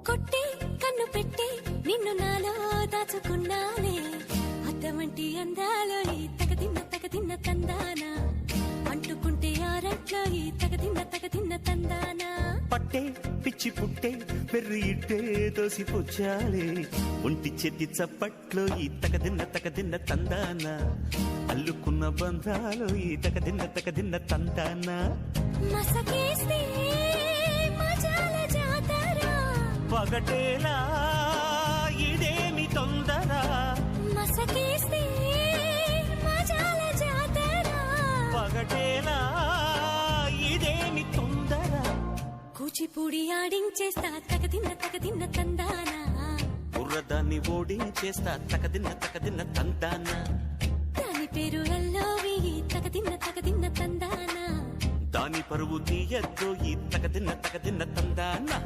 కొట్టి కన్ను పెట్టి నిన్ను నాలో దాచుకున్నానే అద్దమంటి అందాలో ఈ తగదిన్న తందానా అంటుకుంటే ఆరట్లో ఈ తగదిన్న తందానా పట్టే పిచ్చి పుట్టే పెర్రి ఇట్టే దోసిపుచ్చాలే ఒంటి చెట్టి చప్పట్లో ఈ తగదిన్న తందానా అల్లుకున్న బంధాలు ఈ తగదిన్న తందానా మసకేస్తే మజాల జాతర పగటేలా ఇదేమి తొందర మసకేస్తే మజాల జాతర పగటేలా ఇదేమి తొందర కూచిపూడి ఆడించేస్తా తగదిన్న తందానా బుర్రదాన్ని ఓడించేస్తా తగదిన్న తందానా దాని పేరు ఎల్లోవి తగదిన్న తందానా దాని పరువు తీయద్దు ఈ తగదిన్న తందానా